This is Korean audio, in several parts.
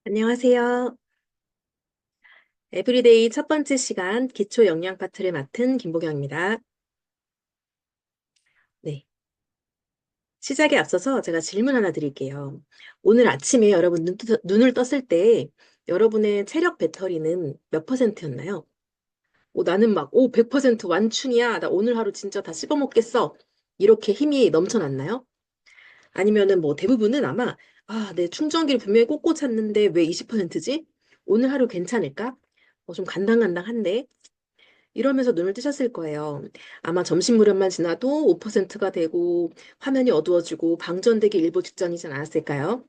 안녕하세요. 에브리데이 첫 번째 시간 기초 영양 파트를 맡은 김보경입니다. 네. 시작에 앞서서 제가 질문 하나 드릴게요. 오늘 아침에 여러분 눈을 떴을 때 여러분의 체력 배터리는 몇 퍼센트였나요? 나는 막, 100% 완충이야. 나 오늘 하루 진짜 다 씹어먹겠어. 이렇게 힘이 넘쳐났나요? 아니면은 뭐 대부분은 아마, 내 충전기를 분명히 꽂고 찼는데 왜 20%지? 오늘 하루 괜찮을까? 좀 간당간당한데. 이러면서 눈을 뜨셨을 거예요. 아마 점심 무렵만 지나도 5%가 되고 화면이 어두워지고 방전되기 일보 직전이지 않았을까요?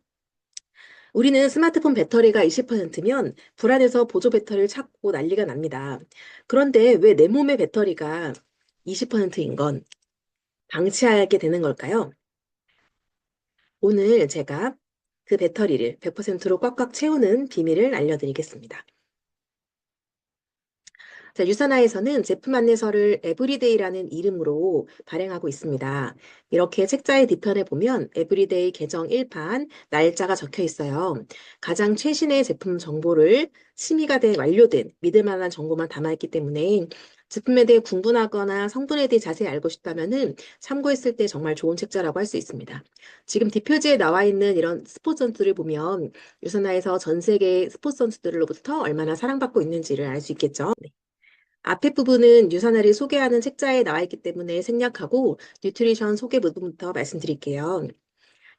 우리는 스마트폰 배터리가 20%면 불안해서 보조 배터리를 찾고 난리가 납니다. 그런데 왜 내 몸의 배터리가 20%인 건 방치하게 되는 걸까요? 오늘 제가 그 배터리를 100%로 꽉꽉 채우는 비밀을 알려드리겠습니다. 자, 유사나에서는 제품 안내서를 에브리데이라는 이름으로 발행하고 있습니다. 이렇게 책자의 뒤편에 보면 에브리데이 개정 1판 날짜가 적혀 있어요. 가장 최신의 제품 정보를 심의가 된 완료된 믿을 만한 정보만 담아있기 때문에 제품에 대해 궁금하거나 성분에 대해 자세히 알고 싶다면은 참고했을 때 정말 좋은 책자라고 할 수 있습니다. 지금 뒷표지에 나와 있는 이런 스포츠 선수들을 보면 유사나에서 전 세계 스포츠 선수들로부터 얼마나 사랑받고 있는지를 알 수 있겠죠. 앞에 부분은 유산화를 소개하는 책자에 나와 있기 때문에 생략하고 뉴트리션 소개 부분부터 말씀드릴게요.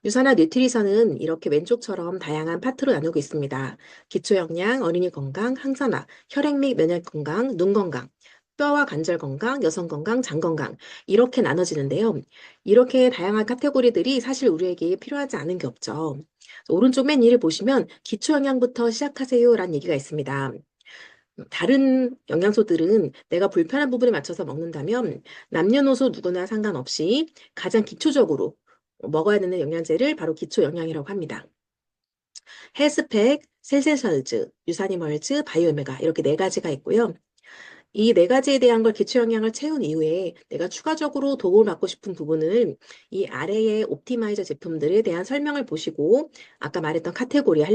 유산화 뉴트리션은 이렇게 왼쪽처럼 다양한 파트로 나누고 있습니다. 기초 영양, 어린이 건강, 항산화, 혈액 및 면역 건강, 눈 건강, 뼈와 관절 건강, 여성 건강, 장 건강 이렇게 나눠지는데요. 이렇게 다양한 카테고리들이 사실 우리에게 필요하지 않은 게 없죠. 오른쪽 맨 위를 보시면 기초 영양부터 시작하세요라는 얘기가 있습니다. 다른 영양소들은 내가 불편한 부분에 맞춰서 먹는다면 남녀노소 누구나 상관없이 가장 기초적으로 먹어야 되는 영양제를 바로 기초 영양이라고 합니다. 헬스팩, 셀센셜즈, 유사니멀즈, 바이오메가 이렇게 네 가지가 있고요. 이 네 가지에 대한 걸 기초 영양을 채운 이후에 내가 추가적으로 도움을 받고 싶은 부분은 이 아래의 옵티마이저 제품들에 대한 설명을 보시고 아까 말했던 카테고리에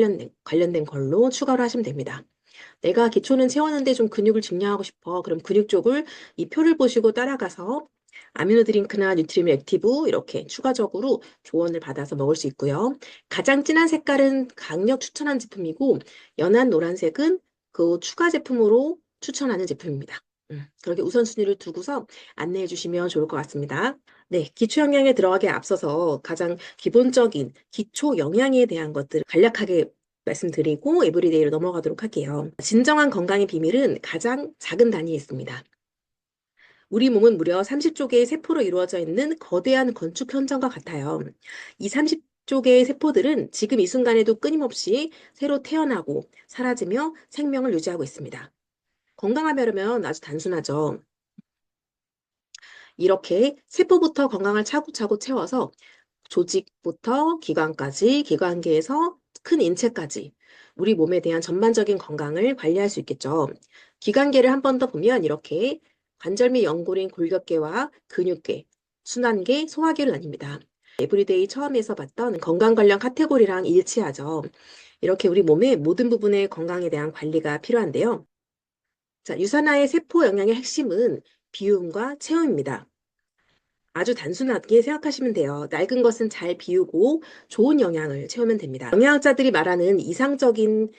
관련된 걸로 추가를 하시면 됩니다. 내가 기초는 채웠는데 좀 근육을 증량하고 싶어. 그럼 근육 쪽을 이 표를 보시고 따라가서 아미노 드링크나 뉴트리미 액티브 이렇게 추가적으로 조언을 받아서 먹을 수 있고요. 가장 진한 색깔은 강력 추천한 제품이고 연한 노란색은 그 추가 제품으로 추천하는 제품입니다. 그렇게 우선순위를 두고서 안내해 주시면 좋을 것 같습니다. 네, 기초 영양에 들어가기에 앞서서 가장 기본적인 기초 영양에 대한 것들을 간략하게 말씀드리고 에브리데이로 넘어가도록 할게요. 진정한 건강의 비밀은 가장 작은 단위에 있습니다. 우리 몸은 무려 30조 개의 세포로 이루어져 있는 거대한 건축 현장과 같아요. 이 30조 개의 세포들은 지금 이 순간에도 끊임없이 새로 태어나고 사라지며 생명을 유지하고 있습니다. 건강하려면 아주 단순하죠. 이렇게 세포부터 건강을 차곡차곡 채워서 조직부터 기관까지, 기관계에서 큰 인체까지 우리 몸에 대한 전반적인 건강을 관리할 수 있겠죠. 기관계를 한 번 더 보면 이렇게 관절 및 연골인 골격계와 근육계, 순환계, 소화계로 나뉩니다. 에브리데이 처음에서 봤던 건강 관련 카테고리랑 일치하죠. 이렇게 우리 몸의 모든 부분의 건강에 대한 관리가 필요한데요. 자, 유산화의 세포 영양의 핵심은 비움과 체온입니다. 아주 단순하게 생각하시면 돼요. 낡은 것은 잘 비우고 좋은 영양을 채우면 됩니다. 영양학자들이 말하는 이상적인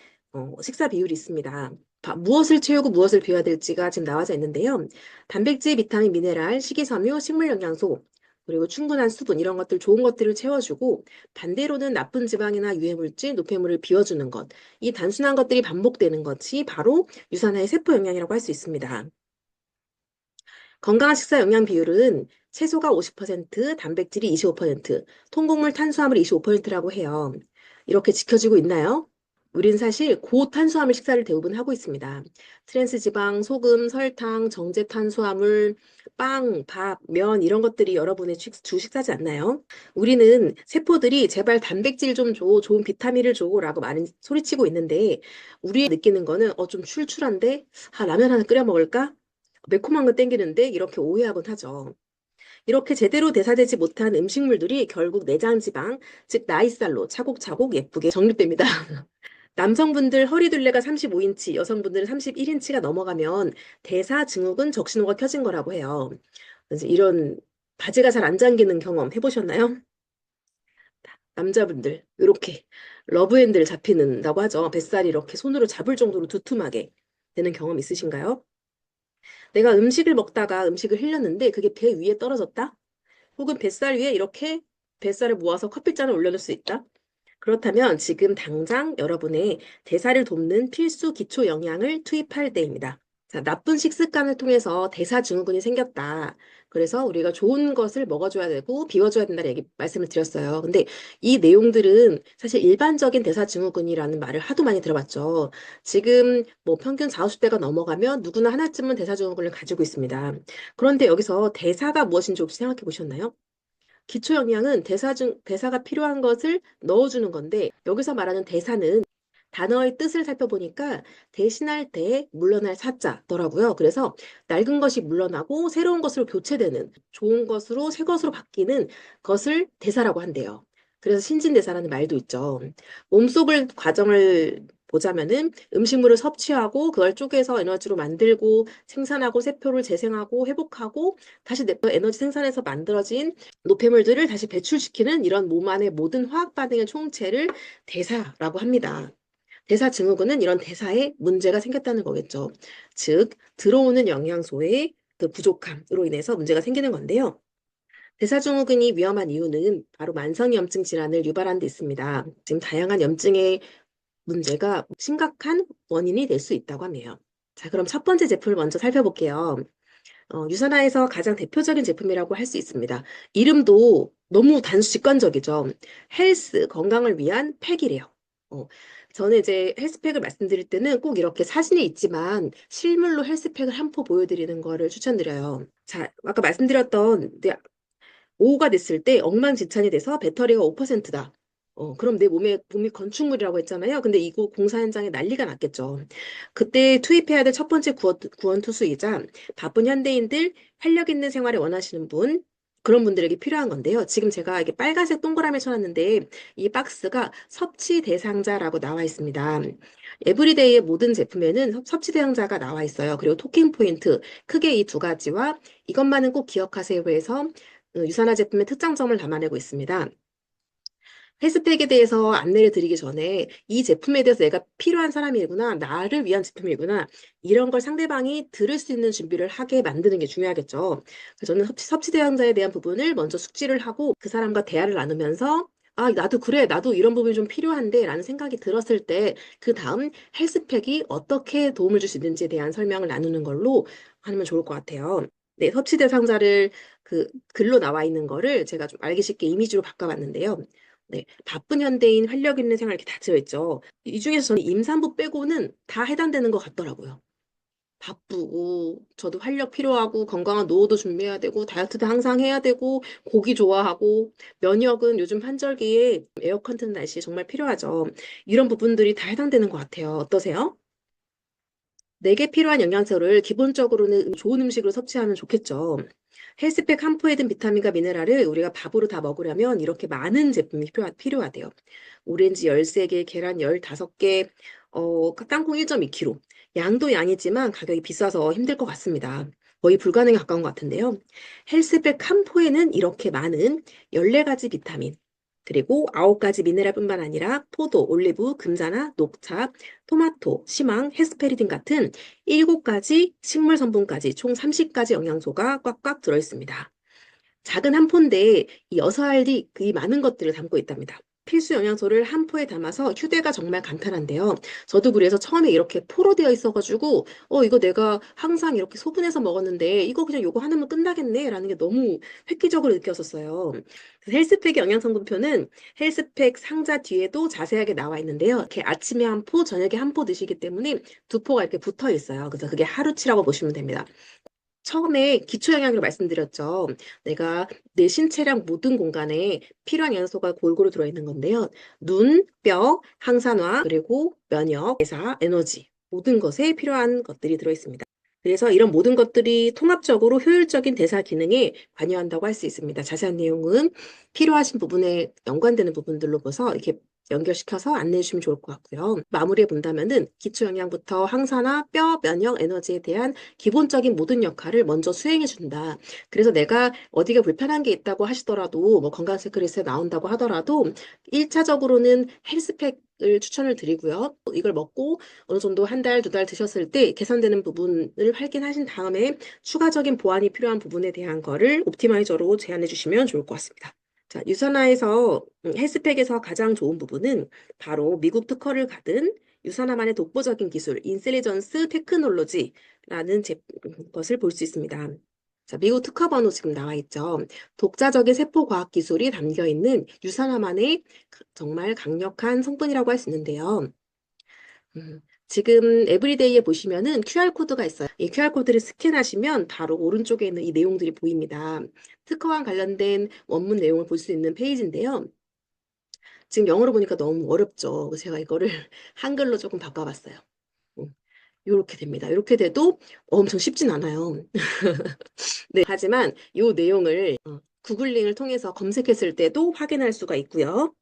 식사 비율이 있습니다. 무엇을 채우고 무엇을 비워야 될지가 지금 나와져 있는데요. 단백질, 비타민, 미네랄, 식이섬유, 식물영양소, 그리고 충분한 수분 이런 것들 좋은 것들을 채워주고 반대로는 나쁜 지방이나 유해물질, 노폐물을 비워주는 것. 이 단순한 것들이 반복되는 것이 바로 유산화의 세포 영양이라고 할 수 있습니다. 건강한 식사 영양 비율은 채소가 50%, 단백질이 25%, 통곡물 탄수화물이 25%라고 해요. 이렇게 지켜지고 있나요? 우린 사실 고탄수화물 식사를 대부분 하고 있습니다. 트랜스 지방, 소금, 설탕, 정제 탄수화물, 빵, 밥, 면 이런 것들이 여러분의 주 식사지 않나요? 우리는 세포들이 제발 단백질 좀 줘, 좋은 비타민을 줘라고 많이 소리치고 있는데 우리 느끼는 거는 좀 출출한데 라면 하나 끓여 먹을까? 매콤한 거 땡기는데 이렇게 오해하곤 하죠. 이렇게 제대로 대사되지 못한 음식물들이 결국 내장 지방, 즉 나이살로 차곡차곡 예쁘게 정립됩니다. 남성분들 허리둘레가 35인치, 여성분들은 31인치가 넘어가면 대사 증후군 적신호가 켜진 거라고 해요. 그래서 이런 바지가 잘 안 잠기는 경험 해보셨나요? 남자분들 이렇게 러브핸들 잡히는다고 하죠. 뱃살이 이렇게 손으로 잡을 정도로 두툼하게 되는 경험 있으신가요? 내가 음식을 먹다가 음식을 흘렸는데 그게 배 위에 떨어졌다? 혹은 뱃살 위에 이렇게 뱃살을 모아서 커피잔을 올려놓을 수 있다? 그렇다면 지금 당장 여러분의 대사를 돕는 필수 기초 영양을 투입할 때입니다. 자, 나쁜 식습관을 통해서 대사증후군이 생겼다. 그래서 우리가 좋은 것을 먹어줘야 되고 비워줘야 된다는 얘기 말씀을 드렸어요. 근데 이 내용들은 사실 일반적인 대사증후군이라는 말을 하도 많이 들어봤죠. 지금 뭐 평균 40, 50대가 넘어가면 누구나 하나쯤은 대사증후군을 가지고 있습니다. 그런데 여기서 대사가 무엇인지 혹시 생각해 보셨나요? 기초 영양은 대사가 필요한 것을 넣어주는 건데, 여기서 말하는 대사는 단어의 뜻을 살펴보니까 대신할 때 물러날 사자더라고요. 그래서 낡은 것이 물러나고 새로운 것으로 교체되는, 좋은 것으로 새 것으로 바뀌는 것을 대사라고 한대요. 그래서 신진대사라는 말도 있죠. 몸속을 과정을 보자면은 음식물을 섭취하고 그걸 쪼개서 에너지로 만들고 생산하고 세포를 재생하고 회복하고 다시 에너지 생산해서 만들어진 노폐물들을 다시 배출시키는 이런 몸 안의 모든 화학 반응의 총체를 대사라고 합니다. 대사 증후군은 이런 대사에 문제가 생겼다는 거겠죠. 즉, 들어오는 영양소의 그 부족함으로 인해서 문제가 생기는 건데요. 대사증후군이 위험한 이유는 바로 만성염증 질환을 유발하는 데 있습니다. 지금 다양한 염증의 문제가 심각한 원인이 될 수 있다고 하네요. 자, 그럼 첫 번째 제품을 먼저 살펴볼게요. 유산화에서 가장 대표적인 제품이라고 할 수 있습니다. 이름도 너무 단수 직관적이죠. 헬스, 건강을 위한 팩이래요. 어, 저는 이제 헬스팩을 말씀드릴 때는 꼭 이렇게 사진이 있지만 실물로 헬스팩을 한 포 보여드리는 거를 추천드려요. 자, 아까 말씀드렸던 오후가 됐을 때 억만지찬이 돼서 배터리가 5%다. 그럼 내 몸이 건축물이라고 했잖아요. 근데 이거 공사 현장에 난리가 났겠죠. 그때 투입해야 될 첫 번째 구원투수이자 바쁜 현대인들 활력 있는 생활을 원하시는 분, 그런 분들에게 필요한 건데요. 지금 제가 이게 빨간색 동그라미 쳐놨는데 이 박스가 섭취 대상자라고 나와 있습니다. 에브리데이의 모든 제품에는 섭취 대상자가 나와 있어요. 그리고 토킹 포인트, 크게 이 두 가지와 이것만은 꼭 기억하세요 해서 유산화 제품의 특장점을 담아내고 있습니다. 헬스팩에 대해서 안내를 드리기 전에 이 제품에 대해서 내가 필요한 사람이구나, 나를 위한 제품이구나, 이런 걸 상대방이 들을 수 있는 준비를 하게 만드는 게 중요하겠죠. 그래서 저는 섭취 대상자에 대한 부분을 먼저 숙지를 하고 그 사람과 대화를 나누면서 아, 나도 그래, 나도 이런 부분이 좀 필요한데 라는 생각이 들었을 때 그 다음 헬스팩이 어떻게 도움을 줄 수 있는지에 대한 설명을 나누는 걸로 하면 좋을 것 같아요. 네, 섭취 대상자를 그 글로 나와 있는 거를 제가 좀 알기 쉽게 이미지로 바꿔봤는데요. 네, 바쁜 현대인 활력 있는 생활 이렇게 다 들어있죠. 이 중에서 저는 임산부 빼고는 다 해당되는 것 같더라고요. 바쁘고 저도 활력 필요하고 건강한 노후도 준비해야 되고 다이어트도 항상 해야 되고 고기 좋아하고 면역은 요즘 환절기에 에어컨 트는 날씨에 정말 필요하죠. 이런 부분들이 다 해당되는 것 같아요. 어떠세요? 내게 필요한 영양소를 기본적으로는 좋은 음식으로 섭취하면 좋겠죠. 헬스팩 한 포에 든 비타민과 미네랄을 우리가 밥으로 다 먹으려면 이렇게 많은 제품이 필요하대요. 오렌지 13개, 계란 15개, 땅콩 1.2kg. 양도 양이지만 가격이 비싸서 힘들 것 같습니다. 거의 불가능에 가까운 것 같은데요. 헬스팩 한 포에는 이렇게 많은 14가지 비타민, 그리고 9가지 미네랄뿐만 아니라 포도, 올리브, 금자나, 녹차, 토마토, 시망, 헤스페리딘 같은 7가지 식물 성분까지 총 30가지 영양소가 꽉꽉 들어있습니다. 작은 한 포인데 이 6알이 이 많은 것들을 담고 있답니다. 필수 영양소를 한 포에 담아서 휴대가 정말 간편한데요. 저도 그래서 처음에 이렇게 포로 되어 있어가지고 이거 내가 항상 이렇게 소분해서 먹었는데 이거 그냥 요거 하나면 끝나겠네 라는 게 너무 획기적으로 느꼈었어요. 그래서 헬스팩의 영양성분표는 헬스팩 상자 뒤에도 자세하게 나와 있는데요. 이렇게 아침에 한 포, 저녁에 한 포 드시기 때문에 두 포가 이렇게 붙어 있어요. 그래서 그게 하루치라고 보시면 됩니다. 처음에 기초 영양으로 말씀드렸죠. 내가 내 신체랑 모든 공간에 필요한 영양소가 골고루 들어있는 건데요. 눈, 뼈, 항산화, 그리고 면역, 대사, 에너지 모든 것에 필요한 것들이 들어있습니다. 그래서 이런 모든 것들이 통합적으로 효율적인 대사 기능에 관여한다고 할 수 있습니다. 자세한 내용은 필요하신 부분에 연관되는 부분들로 봐서 이렇게 연결시켜서 안내해 주시면 좋을 것 같고요. 마무리해 본다면은 기초 영양부터 항산화, 뼈, 면역, 에너지에 대한 기본적인 모든 역할을 먼저 수행해 준다. 그래서 내가 어디가 불편한 게 있다고 하시더라도 뭐 건강 체크리스트에 나온다고 하더라도 1차적으로는 헬스팩을 추천을 드리고요. 이걸 먹고 어느 정도 한 달, 두 달 드셨을 때 개선되는 부분을 확인하신 다음에 추가적인 보완이 필요한 부분에 대한 거를 옵티마이저로 제안해 주시면 좋을 것 같습니다. 자, 유산화에서 헬스팩에서 가장 좋은 부분은 바로 미국 특허를 받은 유산화만의 독보적인 기술, 인텔리전스 테크놀로지라는 것을 볼 수 있습니다. 자, 미국 특허 번호 지금 나와 있죠. 독자적인 세포 과학 기술이 담겨 있는 유산화만의 정말 강력한 성분이라고 할 수 있는데요. 지금 에브리데이에 보시면은 QR코드가 있어요. 이 QR코드를 스캔하시면 바로 오른쪽에 있는 이 내용들이 보입니다. 특허와 관련된 원문 내용을 볼 수 있는 페이지인데요. 지금 영어로 보니까 너무 어렵죠. 그래서 제가 이거를 한글로 조금 바꿔봤어요. 이렇게 됩니다. 이렇게 돼도 엄청 쉽진 않아요. 네, 하지만 이 내용을 구글링을 통해서 검색했을 때도 확인할 수가 있고요.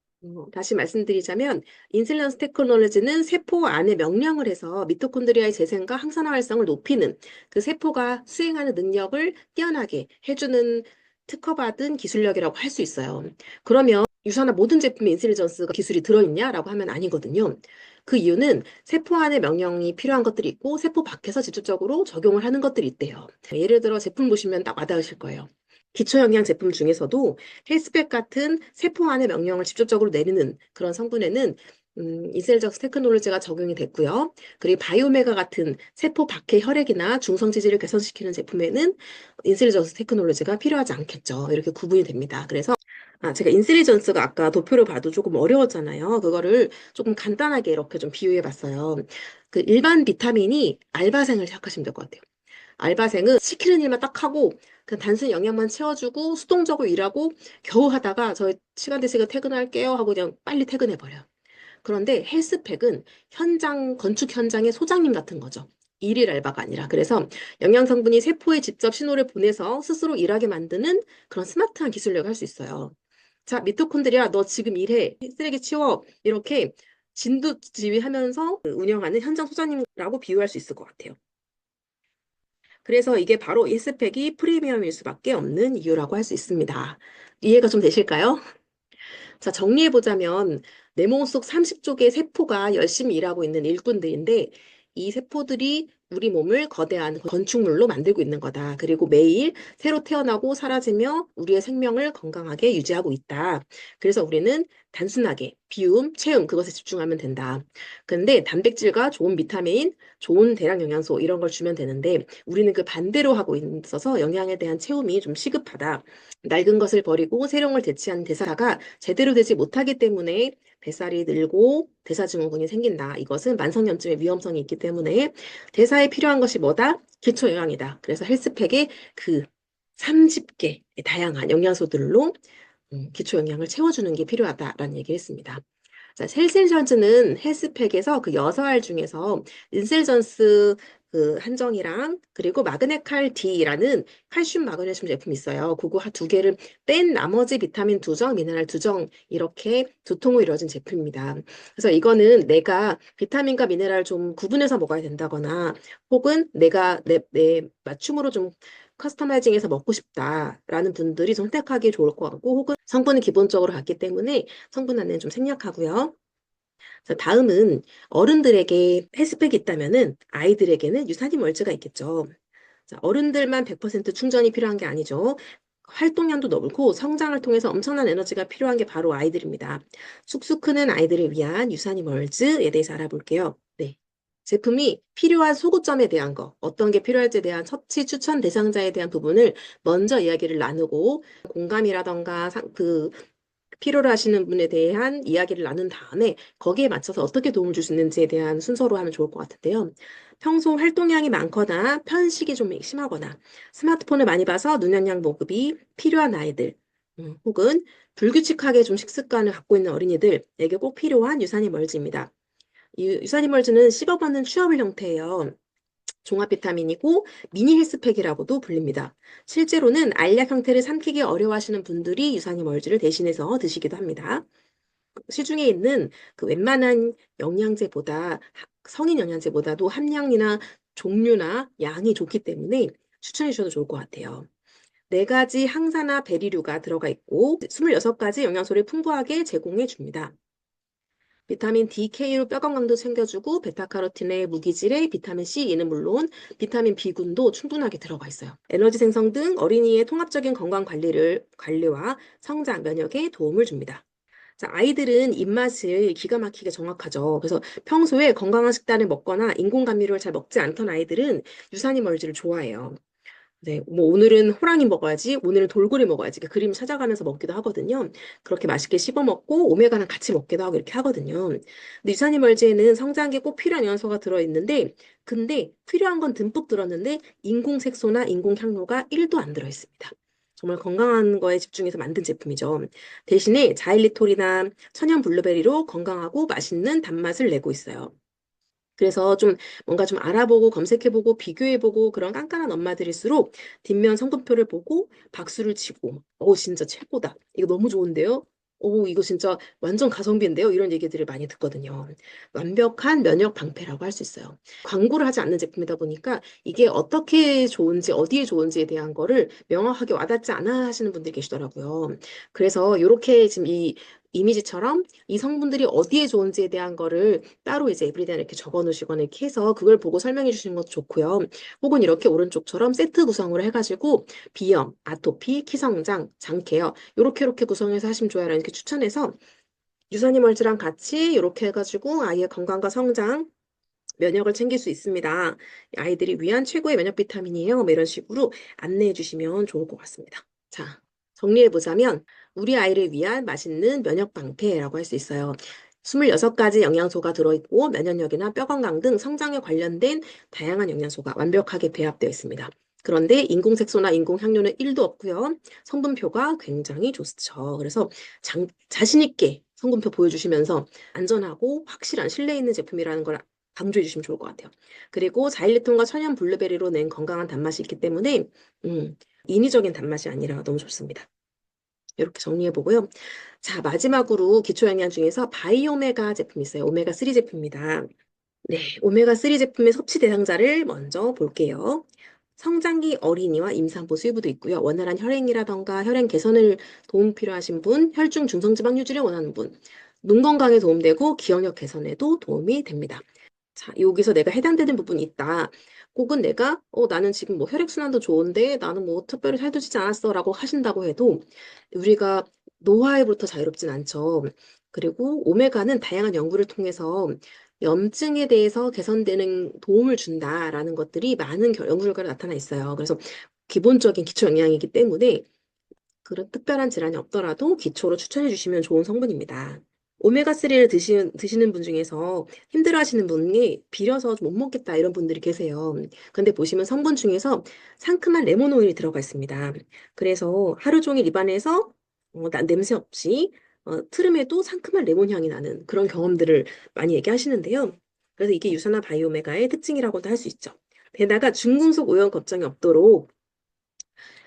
다시 말씀드리자면 인슐린스 테크놀로지는 세포 안에 명령을 해서 미토콘드리아의 재생과 항산화 활성을 높이는 그 세포가 수행하는 능력을 뛰어나게 해주는 특허받은 기술력이라고 할 수 있어요. 그러면 유산화 모든 제품에 인슐린스 기술이 들어있냐라고 하면 아니거든요. 그 이유는 세포 안에 명령이 필요한 것들이 있고 세포 밖에서 직접적으로 적용을 하는 것들이 있대요. 예를 들어 제품 보시면 딱 와닿으실 거예요. 기초영양 제품 중에서도 헬스팩 같은 세포 안에 명령을 직접적으로 내리는 그런 성분에는 인셀적스 테크놀로지가 적용이 됐고요. 그리고 바이오메가 같은 세포 밖의 혈액이나 중성 지질을 개선시키는 제품에는 인셀적스 테크놀로지가 필요하지 않겠죠. 이렇게 구분이 됩니다. 그래서 제가 인셀리전스가 아까 도표를 봐도 조금 어려웠잖아요. 그거를 조금 간단하게 이렇게 좀 비유해 봤어요. 그 일반 비타민이 알바생을 생각하시면 될 것 같아요. 알바생은 시키는 일만 딱 하고 그냥 단순히 영양만 채워주고 수동적으로 일하고 겨우 하다가 저 시간 되시니까 퇴근할게요 하고 그냥 빨리 퇴근해 버려요. 그런데 헬스팩은 현장 건축 현장의 소장님 같은 거죠. 일일 알바가 아니라 그래서 영양 성분이 세포에 직접 신호를 보내서 스스로 일하게 만드는 그런 스마트한 기술력을 할 수 있어요. 자, 미토콘드리아 너 지금 일해. 쓰레기 치워. 이렇게 진두지휘하면서 운영하는 현장 소장님이라고 비유할 수 있을 것 같아요. 그래서 이게 바로 이 스펙이 프리미엄일 수밖에 없는 이유라고 할 수 있습니다. 이해가 좀 되실까요? 자, 정리해보자면 내 몸속 30쪽의 세포가 열심히 일하고 있는 일꾼들인데 이 세포들이 우리 몸을 거대한 건축물로 만들고 있는 거다. 그리고 매일 새로 태어나고 사라지며 우리의 생명을 건강하게 유지하고 있다. 그래서 우리는 단순하게 비움, 체움 그것에 집중하면 된다. 근데 단백질과 좋은 비타민, 좋은 대량 영양소 이런 걸 주면 되는데 우리는 그 반대로 하고 있어서 영양에 대한 체움이 좀 시급하다. 낡은 것을 버리고 새로운 대체하는 대사가 제대로 되지 못하기 때문에 뱃살이 늘고 대사증후군이 생긴다. 이것은 만성염증의 위험성이 있기 때문에 대사에 필요한 것이 뭐다? 기초 영양이다. 그래서 헬스팩에 그 30개 다양한 영양소들로 기초 영양을 채워주는 게 필요하다라는 얘기를 했습니다. 자, 셀셀전즈는 헬스팩에서 그 6알 중에서 인셀전스 그 한정이랑 그리고 마그네칼 D라는 칼슘 마그네슘 제품이 있어요. 그거 두 개를 뺀 나머지 비타민 2정, 미네랄 2정 이렇게 두 통으로 이루어진 제품입니다. 그래서 이거는 내가 비타민과 미네랄 좀 구분해서 먹어야 된다거나 혹은 내가 내 맞춤으로 좀 커스터마이징해서 먹고 싶다라는 분들이 선택하기 좋을 것 같고 혹은 성분은 기본적으로 같기 때문에 성분 안내는 좀 생략하고요. 자, 다음은 어른들에게 헬스팩이 있다면은 아이들에게는 유산균 월즈가 있겠죠. 자, 어른들만 100% 충전이 필요한 게 아니죠. 활동량도 넓고 성장을 통해서 엄청난 에너지가 필요한 게 바로 아이들입니다. 쑥쑥 크는 아이들을 위한 유산균 월즈에 대해서 알아볼게요. 네. 제품이 필요한 소구점에 대한 거, 어떤 게 필요할지에 대한 섭취 추천 대상자에 대한 부분을 먼저 이야기를 나누고 공감이라던가 필요로 하시는 분에 대한 이야기를 나눈 다음에 거기에 맞춰서 어떻게 도움을 줄 수 있는지에 대한 순서로 하면 좋을 것 같은데요. 평소 활동량이 많거나 편식이 좀 심하거나 스마트폰을 많이 봐서 눈영양 보급이 필요한 아이들 혹은 불규칙하게 좀 식습관을 갖고 있는 어린이들에게 꼭 필요한 유산균 멀지입니다. 이 유산균 멀지는 씹어받는 취업을 형태예요. 종합 비타민이고 미니 헬스팩이라고도 불립니다. 실제로는 알약 형태를 삼키기 어려워하시는 분들이 유산균 멀지를 대신해서 드시기도 합니다. 시중에 있는 그 웬만한 영양제보다 성인 영양제보다도 함량이나 종류나 양이 좋기 때문에 추천해 주셔도 좋을 것 같아요. 4가지 항산화 베리류가 들어가 있고 26가지 영양소를 풍부하게 제공해 줍니다. 비타민 D, K로 뼈 건강도 챙겨주고 베타카로틴에 무기질의 비타민 C는 물론 비타민 B군도 충분하게 들어가 있어요. 에너지 생성 등 어린이의 통합적인 건강 관리와 성장, 면역에 도움을 줍니다. 자, 아이들은 입맛을 기가 막히게 정확하죠. 그래서 평소에 건강한 식단을 먹거나 인공 감미료를 잘 먹지 않던 아이들은 유산균 멀지를 좋아해요. 네, 뭐 오늘은 호랑이 먹어야지, 오늘은 돌고래 먹어야지 이렇게 그림 찾아가면서 먹기도 하거든요. 그렇게 맛있게 씹어 먹고 오메가랑 같이 먹기도 하고 이렇게 하거든요. 근데 유산균 멀지에는 성장기에 꼭 필요한 영양소가 들어있는데, 근데 필요한 건 듬뿍 들었는데 인공색소나 인공향료가 1도 안 들어있습니다. 정말 건강한 거에 집중해서 만든 제품이죠. 대신에 자일리톨이나 천연 블루베리로 건강하고 맛있는 단맛을 내고 있어요. 그래서 좀 뭔가 좀 알아보고 검색해보고 비교해보고 그런 깐깐한 엄마들일수록 뒷면 성분표를 보고 박수를 치고, 진짜 최고다. 이거 너무 좋은데요? 이거 진짜 완전 가성비인데요? 이런 얘기들을 많이 듣거든요. 완벽한 면역 방패라고 할 수 있어요. 광고를 하지 않는 제품이다 보니까 이게 어떻게 좋은지, 어디에 좋은지에 대한 거를 명확하게 와닿지 않아 하시는 분들이 계시더라고요. 그래서 이렇게 지금 이 이미지처럼 이 성분들이 어디에 좋은지에 대한 거를 따로 이제 에브리데이 이렇게 적어 놓으시거나 이렇게 해서 그걸 보고 설명해 주시는 것도 좋고요. 혹은 이렇게 오른쪽처럼 세트 구성으로 해가지고 비염, 아토피, 키성장, 장케어 이렇게 구성해서 하시면 좋아요. 이렇게 추천해서 유산균멀지랑 같이 이렇게 해가지고 아이의 건강과 성장, 면역을 챙길 수 있습니다. 아이들이 위한 최고의 면역 비타민이에요. 뭐 이런 식으로 안내해 주시면 좋을 것 같습니다. 자, 정리해 보자면 우리 아이를 위한 맛있는 면역 방패라고 할 수 있어요. 26가지 영양소가 들어있고 면역력이나 뼈 건강 등 성장에 관련된 다양한 영양소가 완벽하게 배합되어 있습니다. 그런데 인공색소나 인공향료는 1도 없고요. 성분표가 굉장히 좋죠. 그래서 자신 있게 성분표 보여주시면서 안전하고 확실한 신뢰 있는 제품이라는 걸 강조해 주시면 좋을 것 같아요. 그리고 자일리톤과 천연 블루베리로 낸 건강한 단맛이 있기 때문에 인위적인 단맛이 아니라 너무 좋습니다. 이렇게 정리해 보고요. 자, 마지막으로 기초 영양 중에서 바이오메가 제품이 있어요. 오메가3 제품입니다. 네, 오메가3 제품의 섭취 대상자를 먼저 볼게요. 성장기 어린이와 임산부 수유부도 있고요. 원활한 혈행이라던가 혈행 개선을 도움 필요하신 분, 혈중 중성지방 유지를 원하는 분, 눈 건강에 도움되고 기억력 개선에도 도움이 됩니다. 자, 여기서 내가 해당되는 부분이 있다. 혹은 내가, 나는 지금 뭐 혈액순환도 좋은데 나는 뭐 특별히 살도 찌지 않았어 라고 하신다고 해도 우리가 노화에부터 자유롭진 않죠. 그리고 오메가는 다양한 연구를 통해서 염증에 대해서 개선되는 도움을 준다라는 것들이 많은 연구 결과로 나타나 있어요. 그래서 기본적인 기초 영양이기 때문에 그런 특별한 질환이 없더라도 기초로 추천해 주시면 좋은 성분입니다. 오메가3를 드시는 분 중에서 힘들어 하시는 분이 비려서 못 먹겠다 이런 분들이 계세요. 근데 보시면 성분 중에서 상큼한 레몬 오일이 들어가 있습니다. 그래서 하루 종일 입안에서 냄새 없이 트름에도 상큼한 레몬 향이 나는 그런 경험들을 많이 얘기하시는데요. 그래서 이게 유산화 바이오메가의 특징이라고도 할 수 있죠. 게다가 중금속 오염 걱정이 없도록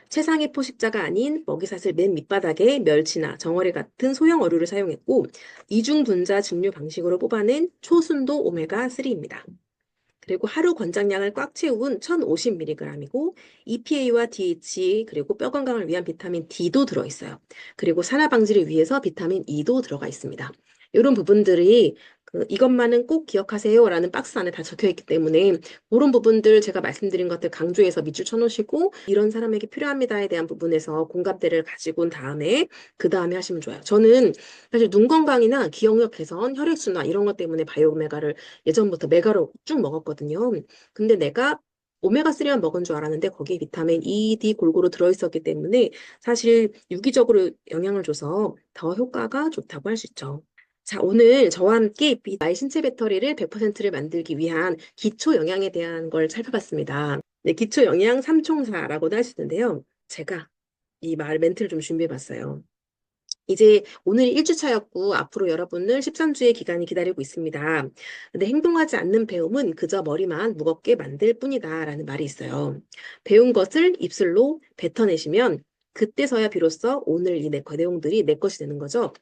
최상의 포식자가 아닌 먹이사슬 맨 밑바닥에 멸치나 정어리 같은 소형 어류를 사용했고 이중 분자 증류 방식으로 뽑아낸 초순도 오메가3입니다. 그리고 하루 권장량을 꽉 채운 1050mg이고 EPA와 DHA 그리고 뼈 건강을 위한 비타민 D도 들어있어요. 그리고 산화 방지를 위해서 비타민 E도 들어가 있습니다. 이런 부분들이 이것만은 꼭 기억하세요라는 박스 안에 다 적혀 있기 때문에 그런 부분들 제가 말씀드린 것들 강조해서 밑줄 쳐놓으시고 이런 사람에게 필요합니다에 대한 부분에서 공감대를 가지고 온 다음에 그 다음에 하시면 좋아요. 저는 사실 눈 건강이나 기억력 개선, 혈액순환 이런 것 때문에 바이오메가를 예전부터 메가로 쭉 먹었거든요. 근데 내가 오메가3만 먹은 줄 알았는데 거기에 비타민 E, D 골고루 들어있었기 때문에 사실 유기적으로 영향을 줘서 더 효과가 좋다고 할 수 있죠. 자, 오늘 저와 함께 나의 신체 배터리를 100%를 만들기 위한 기초 영양에 대한 걸 살펴봤습니다. 네, 기초 영양 삼총사라고도 할 수 있는데요. 제가 이 멘트를 좀 준비해봤어요. 이제 오늘 1주차였고 앞으로 여러분을 13주의 기간이 기다리고 있습니다. 근데 행동하지 않는 배움은 그저 머리만 무겁게 만들 뿐이다 라는 말이 있어요. 배운 것을 입술로 뱉어내시면 그때서야 비로소 오늘 이 내용들이 내 것이 되는 거죠.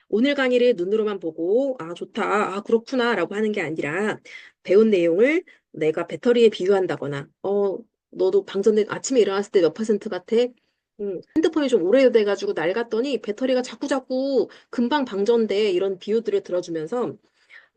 오늘 강의를 눈으로만 보고, 아, 좋다, 아, 그렇구나, 라고 하는 게 아니라, 배운 내용을 내가 배터리에 비유한다거나, 너도 방전에 아침에 일어났을 때 몇 퍼센트 같아? 핸드폰이 좀 오래돼가지고 낡았더니 배터리가 자꾸자꾸 금방 방전돼. 이런 비유들을 들어주면서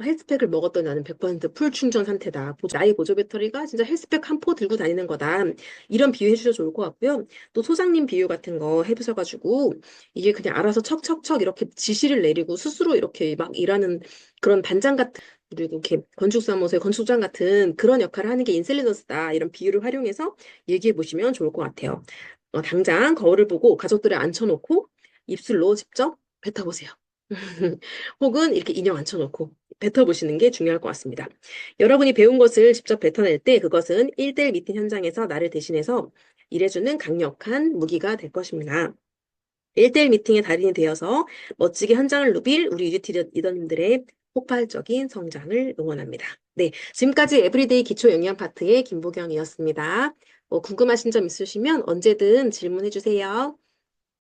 헬스팩을 먹었더니 나는 100%풀 충전 상태다. 나의 보조 배터리가 진짜 헬스팩 한 포 들고 다니는 거다. 이런 비유 해주셔도 좋을 것 같고요. 또 소장님 비유 같은 거 해보셔가지고 이게 그냥 알아서 척척척 이렇게 지시를 내리고 스스로 이렇게 막 일하는 그런 반장 같은 그리고 이렇게 건축사무소의 건축장 같은 그런 역할을 하는 게 인셀리너스다. 이런 비유를 활용해서 얘기해 보시면 좋을 것 같아요. 당장 거울을 보고 가족들을 앉혀놓고 입술로 직접 뱉어보세요. 혹은 이렇게 인형 앉혀놓고 뱉어보시는 게 중요할 것 같습니다. 여러분이 배운 것을 직접 뱉어낼 때 그것은 1대1 미팅 현장에서 나를 대신해서 일해주는 강력한 무기가 될 것입니다. 1대1 미팅의 달인이 되어서 멋지게 현장을 누빌 우리 UGT 리더님들의 폭발적인 성장을 응원합니다. 네, 지금까지 에브리데이 기초 영양 파트의 김보경이었습니다. 궁금하신 점 있으시면 언제든 질문해 주세요.